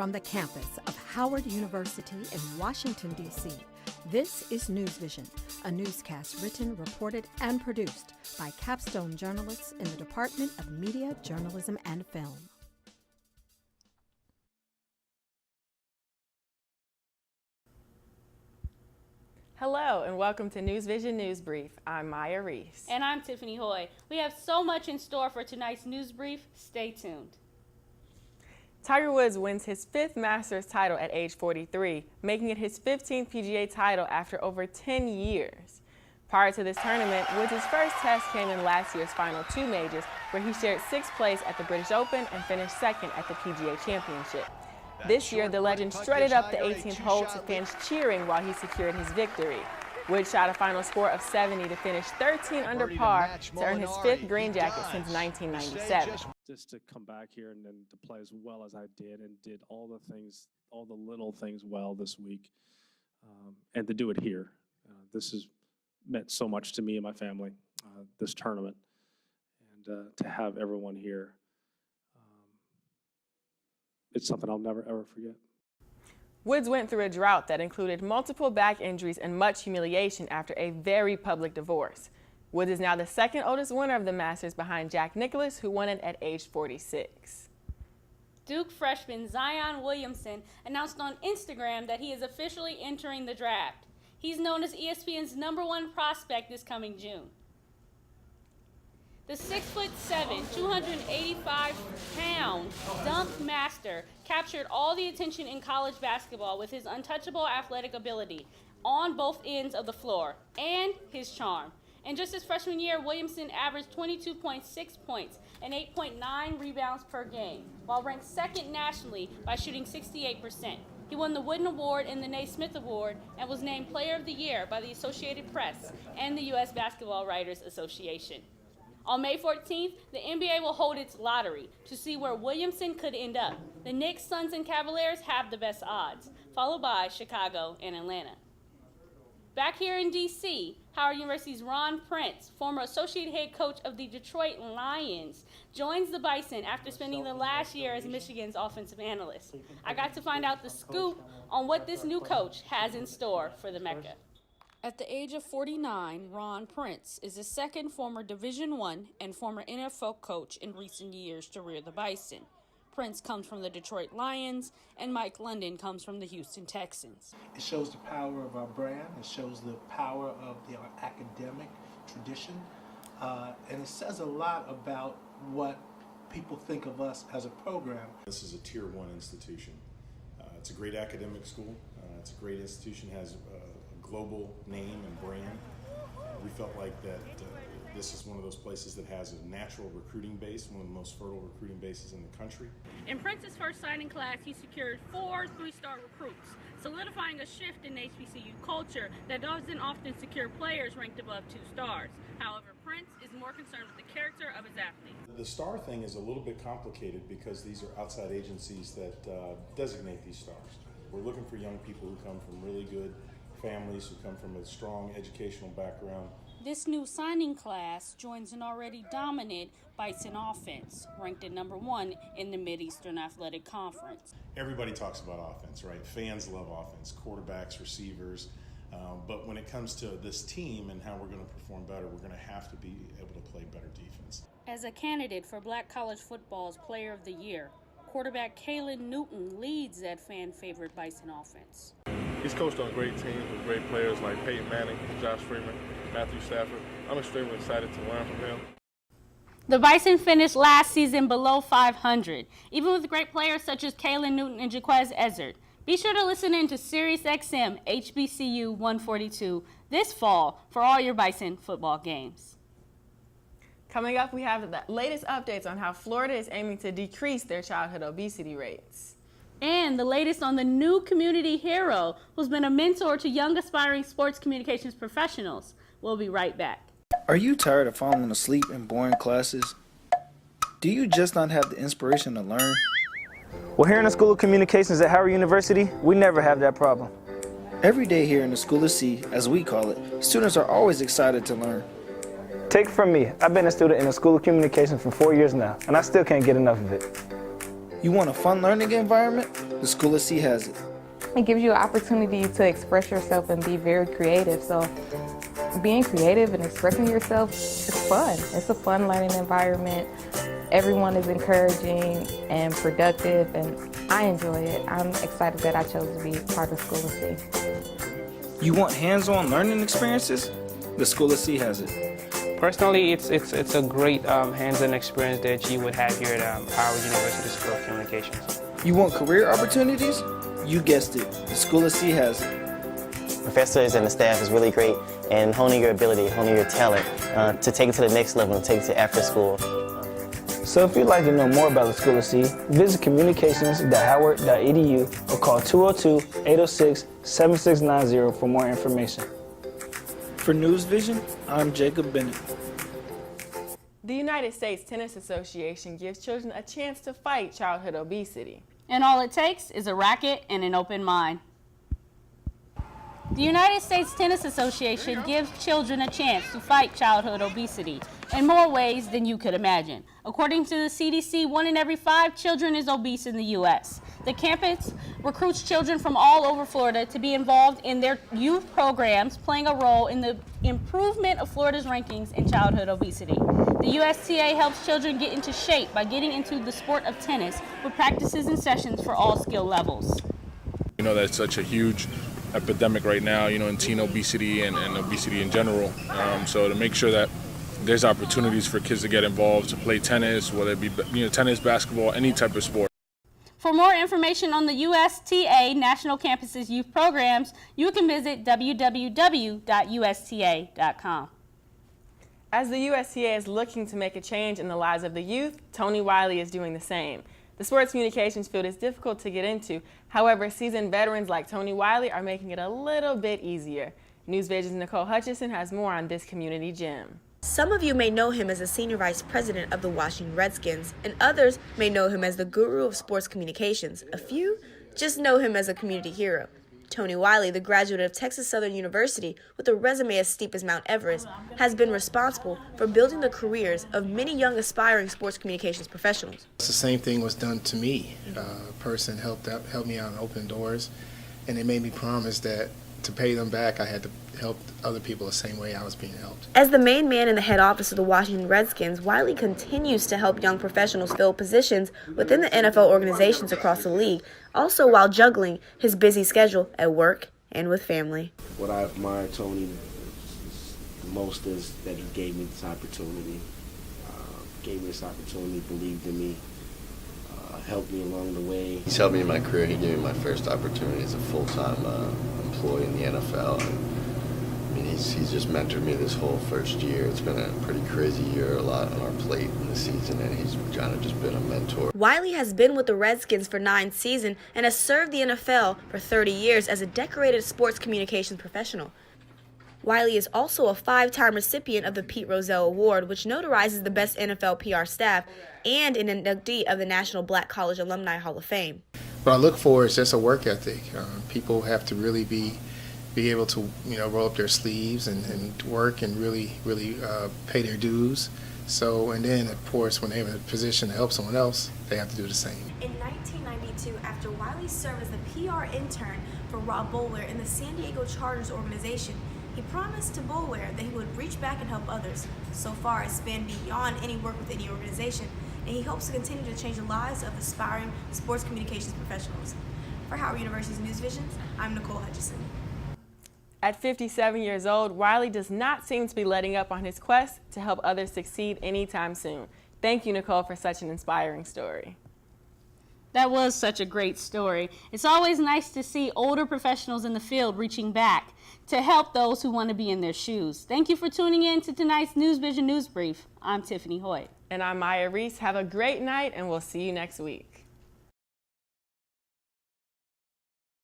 From the campus of Howard University in Washington, D.C., this is News Vision, a newscast written, reported, and produced by capstone journalists in the Department of Media, Journalism, and Film. Hello and welcome to News Vision News Brief. I'm Maya Reese. And I'm Tiffany Hoy. We have so much in store for tonight's news brief. Stay tuned. Tiger Woods wins his 5th Masters title at age 43, making it his 15th PGA title after over 10 years. Prior to this tournament, Woods' first test came in last year's final 2 majors, where he shared 6th place at the British Open and finished 2nd at the PGA Championship. This year, the legend strutted up the 18th hole to fans cheering while he secured his victory. Woods shot a final score of 70 to finich 13 under par to earn his 5th green jacket since 1997. Just to come back here and to play as well as I did and did all the things, all the little things well this week, and to do it here. This has meant so much to me and my family, this tournament, and to have everyone here. It's something I'll never, ever forget. Woods went through a drought that included multiple back injuries and much humiliation after a very public divorce. Woods is now the 2nd oldest winner of the Masters behind Jack Nicklaus, who won it at age 46. Duke freshman Zion Williamson announced on Instagram that he is officially entering the draft. He's known as ESPN's #1 prospect this coming June. The 6'7", 285-pound dunk master captured all the attention in college basketball with his untouchable athletic ability on both ends of the floor and his charm. In just his freshman year, Williamson averaged 22.6 points and 8.9 rebounds per game, while ranked 2nd nationally by shooting 68%. He won the Wooden Award and the Naismith Award and was named Player of the Year by the Associated Press and the U.S. Basketball Writers Association. On May 14th, the NBA will hold its lottery to see where Williamson could end up. The Knicks, Suns, and Cavaliers have the best odds, followed by Chicago and Atlanta. Back here in D.C., Howard University's Ron Prince, former associate head coach of the Detroit Lions, joins the Bison after spending the last year as Michigan's offensive analyst. I got to find out the scoop on what this new coach has in store for the Mecca. At the age of 49, Ron Prince is the 2nd former Division I and former NFL coach in recent years to rear the Bison. Prince comes from the Detroit Lions, and Mike London comes from the Houston Texans. It shows the power of our brand. It shows the power of our academic tradition. And it says a lot about what people think of us as a program. This is a Tier 1 institution. It's a great academic school. It's a great institution, has a global name and brand. We felt like that this is one of those places that has a natural recruiting base, one of the most fertile recruiting bases in the country. In Prince's first signing class, he secured 4 3-star recruits, solidifying a shift in HBCU culture that doesn't often secure players ranked above 2 stars. However, Prince is more concerned with the character of his athletes. The star thing is a little bit complicated because these are outside agencies that designate these stars. We're looking for young people who come from really good families, who come from a strong educational background. This new signing class joins an already dominant Bison offense, ranked at #1 in the Mid-Eastern Athletic Conference. Everybody talks about offense, right? Fans love offense, quarterbacks, receivers. But when it comes to this team and how we're going to perform better, we're going to have to be able to play better defense. As a candidate for Black college football's Player of the Year, quarterback Kalen Newton leads that fan-favorite Bison offense. He's coached on great teams with great players like Peyton Manning, Josh Freeman, Matthew Stafford. I'm extremely excited to learn from him. The Bison finished last season below 500, even with great players such as Kalen Newton and Jaquez Ezzard. Be sure to listen in to SiriusXM HBCU 142 this fall for all your Bison football games. Coming up, we have the latest updates on how Florida is aiming to decrease their childhood obesity rates. And the latest on the new community hero who's been a mentor to young aspiring sports communications professionals. We'll be right back. Are you tired of falling asleep in boring classes? Do you just not have the inspiration to learn? Well, here in the School of Communications at Howard University, we never have that problem. Every day here in the School of C, as we call it, students are always excited to learn. Take it from me, I've been a student in the School of Communications for 4 years now, and I still can't get enough of it. You want a fun learning environment? The School of C has it. It gives you an opportunity to express yourself and be very creative. So being creative and expressing yourself is fun. It's a fun learning environment. Everyone is encouraging and productive, and I enjoy it. I'm excited that I chose to be part of School of C. You want hands-on learning experiences? The School of C has it. Personally, it's a great hands-on experience that you would have here at Howard University School of Communications. You want career opportunities? You guessed it. The School of C has it. Professors and the staff is really great in honing your ability, honing your talent to take it to the next level and take it to after school. So if you'd like to know more about the School of C, visit communications.howard.edu or call 202-806-7690 for more information. For News Vision, I'm Jacob Bennett. The United States Tennis Association gives children a chance to fight childhood obesity. And all it takes is a racket and an open mind. The United States Tennis Association gives children a chance to fight childhood obesity in more ways than you could imagine. According to the CDC, 1 in every 5 children is obese in the U.S. The campus recruits children from all over Florida to be involved in their youth programs, playing a role in the improvement of Florida's rankings in childhood obesity. The USTA helps children get into shape by getting into the sport of tennis with practices and sessions for all skill levels. You know, that's such a huge epidemic right now, you know, in teen obesity and obesity in general. So to make sure that there's opportunities for kids to get involved, to play tennis, whether it be tennis, basketball, any type of sport. For more information on the USTA National Campus's youth programs, you can visit www.usta.com. As the USTA is looking to make a change in the lives of the youth, Tony Wiley is doing the same. The sports communications field is difficult to get into. However, seasoned veterans like Tony Wiley are making it a little bit easier. News Vision's Nicole Hutchison has more on this community gem. Some of you may know him as the senior vice president of the Washington Redskins, and others may know him as the guru of sports communications. A few just know him as a community hero. Tony Wiley, the graduate of Texas Southern University with a resume as steep as Mount Everest, has been responsible for building the careers of many young aspiring sports communications professionals. The same thing was done to me. A person helped me out and opened doors, and it made me promise that to pay them back, I had to help other people the same way I was being helped. As the main man in the head office of the Washington Redskins, Wiley continues to help young professionals fill positions within the NFL organizations across the league, also while juggling his busy schedule at work and with family. What I admire Tony the most is that he gave me this opportunity, believed in me, helped me along the way. He's helped me in my career. He gave me my first opportunity as a full-time employee in the NFL. I mean, he's just mentored me this whole first year. It's been a pretty crazy year, a lot on our plate in the season, and he's kind of just been a mentor. Wiley has been with the Redskins for 9 seasons and has served the NFL for 30 years as a decorated sports communications professional. Wiley is also a 5-time recipient of the Pete Rozelle Award, which notarizes the best NFL PR staff, and an inductee of the National Black College Alumni Hall of Fame. What I look for is just a work ethic. People have to really be able to, roll up their sleeves and work and really pay their dues. So, and then of course, when they're in a position to help someone else, they have to do the same. In 1992, after Wiley served as the PR intern for Rob Boulware in the San Diego Chargers organization, he promised to Boulware that he would reach back and help others. So far, it's been beyond any work with any organization, and he hopes to continue to change the lives of aspiring sports communications professionals. For Howard University's News Vision, I'm Nicole Hutchison. At 57 years old, Wiley does not seem to be letting up on his quest to help others succeed anytime soon. Thank you, Nicole, for such an inspiring story. That was such a great story. It's always nice to see older professionals in the field reaching back to help those who want to be in their shoes. Thank you for tuning in to tonight's News Vision News Brief. I'm Tiffany Hoyt. And I'm Maya Reese. Have a great night, and we'll see you next week.